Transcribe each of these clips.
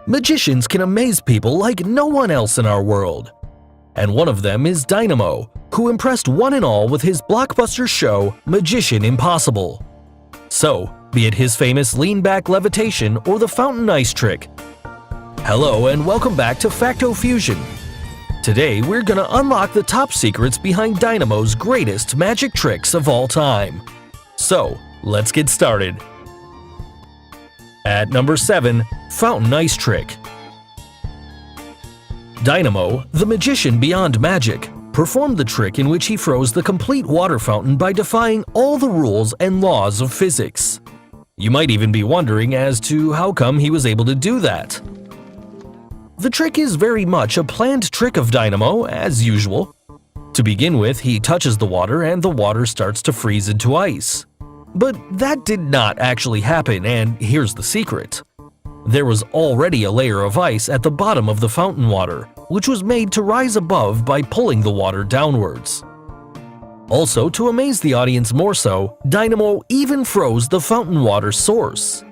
Magicians can amaze people like no one else in our world. And one of them is Dynamo, who impressed one and all with his blockbuster show Magician Impossible. So, be it his famous lean-back levitation or the fountain ice trick. Hello and welcome back to FactoFusion. Today we're gonna unlock the top secrets behind Dynamo's greatest magic tricks of all time. So, let's get started. At number 7, Fountain Ice Trick. Dynamo, the magician beyond magic, performed the trick in which he froze the complete water fountain by defying all the rules and laws of physics. You might even be wondering as to how come he was able to do that. The trick is very much a planned trick of Dynamo, as usual. To begin with, he touches the water and the water starts to freeze into ice. But that did not actually happen, and here's the secret. There was already a layer of ice at the bottom of the fountain water, which was made to rise above by pulling the water downwards. Also, to amaze the audience more so, Dynamo even froze the fountain water source.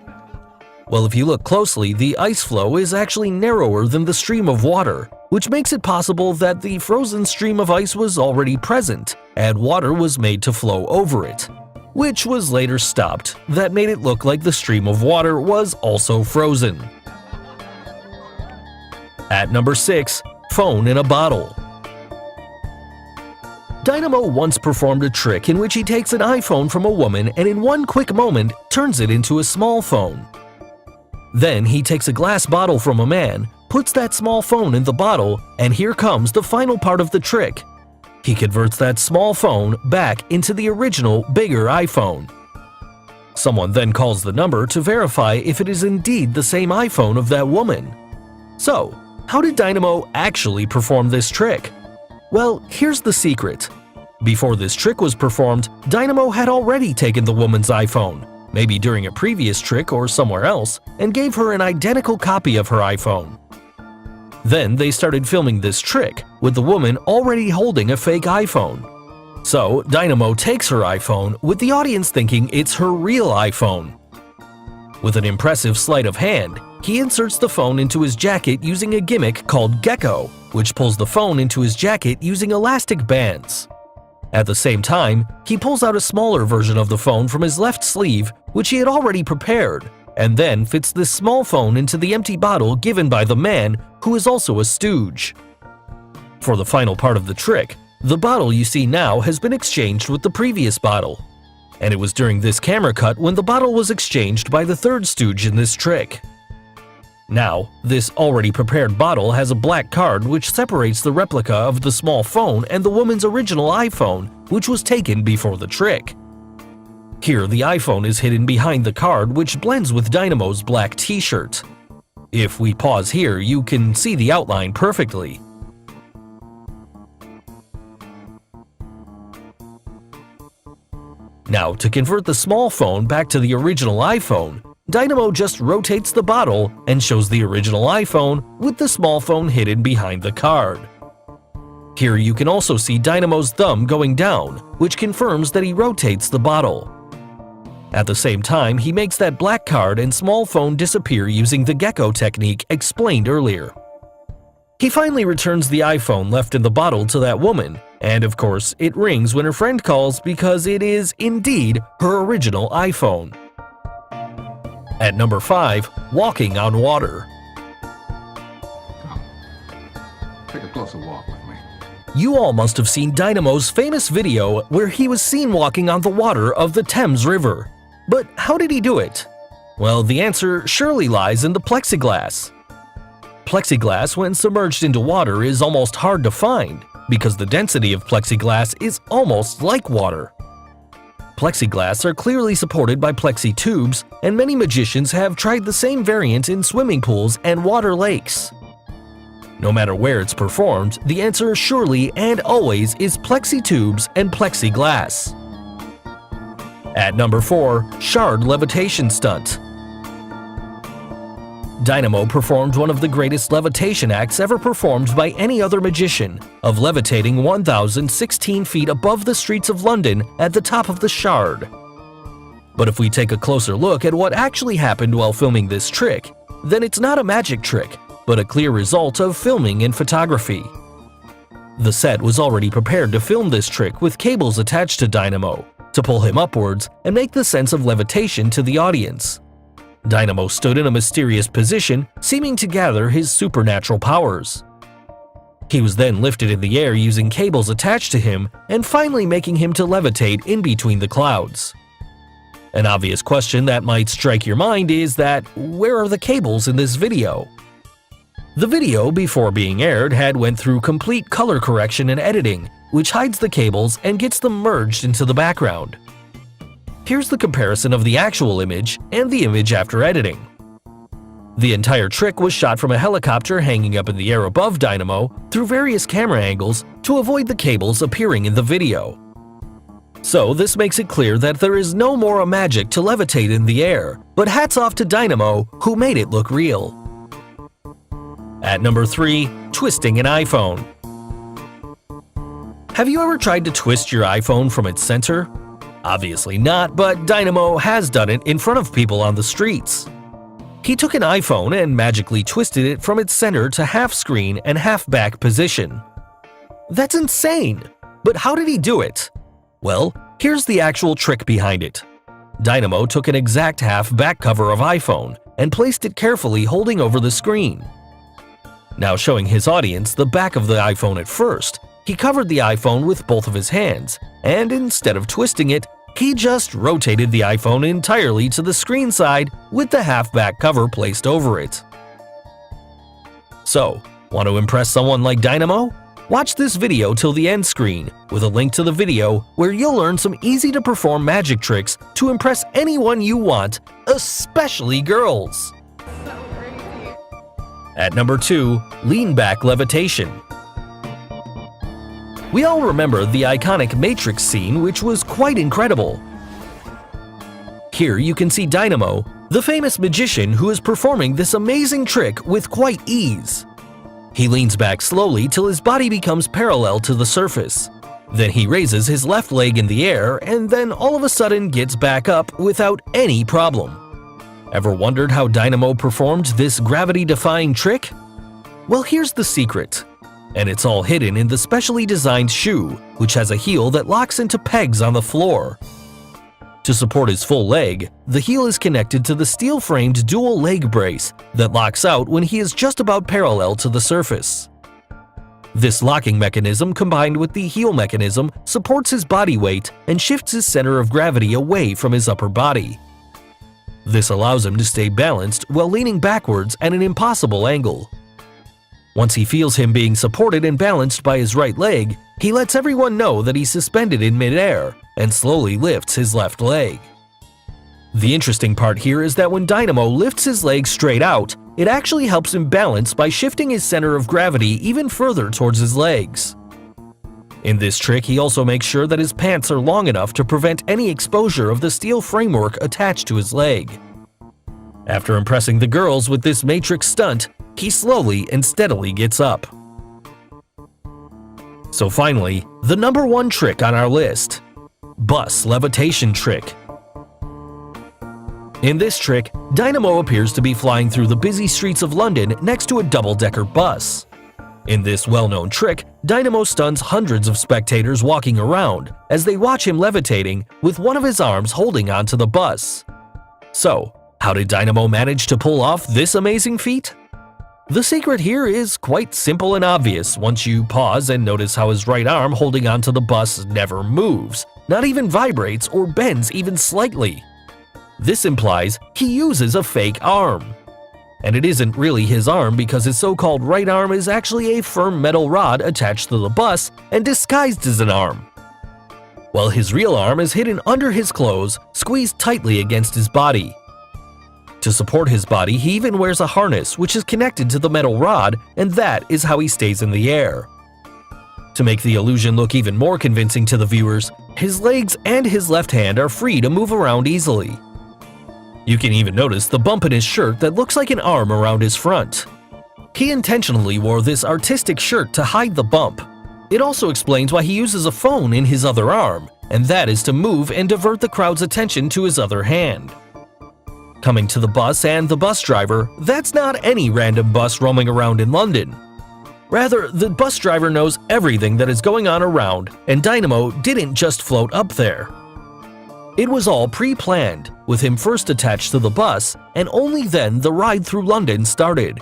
Well, if you look closely, the ice flow is actually narrower than the stream of water, which makes it possible that the frozen stream of ice was already present, and water was made to flow over it, which was later stopped. That made it look like the stream of water was also frozen. At number 6, Phone in a Bottle. Dynamo once performed a trick in which he takes an iPhone from a woman and in one quick moment turns it into a small phone. Then he takes a glass bottle from a man, puts that small phone in the bottle, and here comes the final part of the trick. He converts that small phone back into the original, bigger iPhone. Someone then calls the number to verify if it is indeed the same iPhone of that woman. So, how did Dynamo actually perform this trick? Well, here's the secret. Before this trick was performed, Dynamo had already taken the woman's iPhone, maybe during a previous trick or somewhere else, and gave her an identical copy of her iPhone. Then they started filming this trick, with the woman already holding a fake iPhone. So Dynamo takes her iPhone, with the audience thinking it's her real iPhone. With an impressive sleight of hand, he inserts the phone into his jacket using a gimmick called Gecko, which pulls the phone into his jacket using elastic bands. At the same time, he pulls out a smaller version of the phone from his left sleeve, which he had already prepared, and then fits this small phone into the empty bottle given by the man, who is also a stooge. For the final part of the trick, the bottle you see now has been exchanged with the previous bottle. And it was during this camera cut when the bottle was exchanged by the third stooge in this trick. Now, this already prepared bottle has a black card which separates the replica of the small phone and the woman's original iPhone, which was taken before the trick. Here, the iPhone is hidden behind the card, which blends with Dynamo's black t-shirt. If we pause here, you can see the outline perfectly. Now, to convert the small phone back to the original iPhone, Dynamo just rotates the bottle and shows the original iPhone with the small phone hidden behind the card. Here you can also see Dynamo's thumb going down, which confirms that he rotates the bottle. At the same time, he makes that black card and small phone disappear using the gecko technique explained earlier. He finally returns the iPhone left in the bottle to that woman, and of course, it rings when her friend calls because it is indeed her original iPhone. At number 5, Walking on Water. Come, take a closer walk with me. You all must have seen Dynamo's famous video where he was seen walking on the water of the Thames River. But how did he do it? Well, the answer surely lies in the plexiglass. Plexiglass, when submerged into water, is almost hard to find because the density of plexiglass is almost like water. Plexiglass are clearly supported by plexi tubes, and many magicians have tried the same variant in swimming pools and water lakes. No matter where it's performed, the answer surely and always is plexi tubes and plexiglass. At number 4, Shard Levitation Stunt. Dynamo performed one of the greatest levitation acts ever performed by any other magician, of levitating 1,016 feet above the streets of London at the top of the Shard. But if we take a closer look at what actually happened while filming this trick, then it's not a magic trick, but a clear result of filming and photography. The set was already prepared to film this trick with cables attached to Dynamo to pull him upwards and make the sense of levitation to the audience. Dynamo stood in a mysterious position, seeming to gather his supernatural powers. He was then lifted in the air using cables attached to him and finally making him to levitate in between the clouds. An obvious question that might strike your mind is that, where are the cables in this video? The video, before being aired, had went through complete color correction and editing, which hides the cables and gets them merged into the background. Here's the comparison of the actual image and the image after editing. The entire trick was shot from a helicopter hanging up in the air above Dynamo through various camera angles to avoid the cables appearing in the video. So this makes it clear that there is no more a magic to levitate in the air, but hats off to Dynamo who made it look real. At number 3, twisting an iPhone. Have you ever tried to twist your iPhone from its center? Obviously not, but Dynamo has done it in front of people on the streets. He took an iPhone and magically twisted it from its center to half screen and half back position. That's insane! But how did he do it? Well, here's the actual trick behind it. Dynamo took an exact half back cover of iPhone and placed it carefully holding over the screen. Now showing his audience the back of the iPhone at first, he covered the iPhone with both of his hands, and instead of twisting it, he just rotated the iPhone entirely to the screen side with the half-back cover placed over it. So, want to impress someone like Dynamo? Watch this video till the end screen with a link to the video where you'll learn some easy-to-perform magic tricks to impress anyone you want, especially girls. At number 2, lean back levitation. We all remember the iconic Matrix scene, which was quite incredible. Here you can see Dynamo, the famous magician who is performing this amazing trick with quite ease. He leans back slowly till his body becomes parallel to the surface. Then he raises his left leg in the air and then all of a sudden gets back up without any problem. Ever wondered how Dynamo performed this gravity-defying trick? Well, here's the secret. And it's all hidden in the specially designed shoe, which has a heel that locks into pegs on the floor. To support his full leg, the heel is connected to the steel-framed dual leg brace that locks out when he is just about parallel to the surface. This locking mechanism combined with the heel mechanism supports his body weight and shifts his center of gravity away from his upper body. This allows him to stay balanced while leaning backwards at an impossible angle. Once he feels him being supported and balanced by his right leg, he lets everyone know that he's suspended in midair and slowly lifts his left leg. The interesting part here is that when Dynamo lifts his leg straight out, it actually helps him balance by shifting his center of gravity even further towards his legs. In this trick, he also makes sure that his pants are long enough to prevent any exposure of the steel framework attached to his leg. After impressing the girls with this Matrix stunt, he slowly and steadily gets up. So finally, the number 1 trick on our list. Bus levitation trick. In this trick, Dynamo appears to be flying through the busy streets of London next to a double-decker bus. In this well-known trick, Dynamo stuns hundreds of spectators walking around as they watch him levitating with one of his arms holding onto the bus. So, how did Dynamo manage to pull off this amazing feat? The secret here is quite simple and obvious once you pause and notice how his right arm holding onto the bus never moves, not even vibrates or bends even slightly. This implies he uses a fake arm. And it isn't really his arm because his so-called right arm is actually a firm metal rod attached to the bus and disguised as an arm. While his real arm is hidden under his clothes, squeezed tightly against his body. To support his body, he even wears a harness which is connected to the metal rod, and that is how he stays in the air. To make the illusion look even more convincing to the viewers, his legs and his left hand are free to move around easily. You can even notice the bump in his shirt that looks like an arm around his front. He intentionally wore this artistic shirt to hide the bump. It also explains why he uses a phone in his other arm, and that is to move and divert the crowd's attention to his other hand. Coming to the bus and the bus driver, that's not any random bus roaming around in London. Rather, the bus driver knows everything that is going on around, and Dynamo didn't just float up there. It was all pre-planned, with him first attached to the bus, and only then the ride through London started.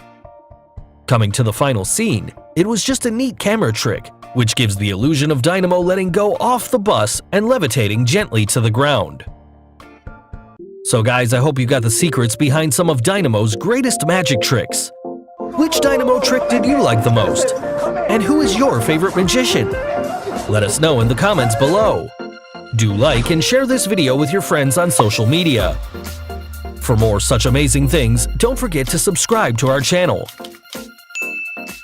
Coming to the final scene, it was just a neat camera trick, which gives the illusion of Dynamo letting go off the bus and levitating gently to the ground. So guys, I hope you got the secrets behind some of Dynamo's greatest magic tricks. Which Dynamo trick did you like the most? And who is your favorite magician? Let us know in the comments below. Do like and share this video with your friends on social media. For more such amazing things, don't forget to subscribe to our channel.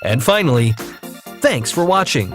And finally, thanks for watching.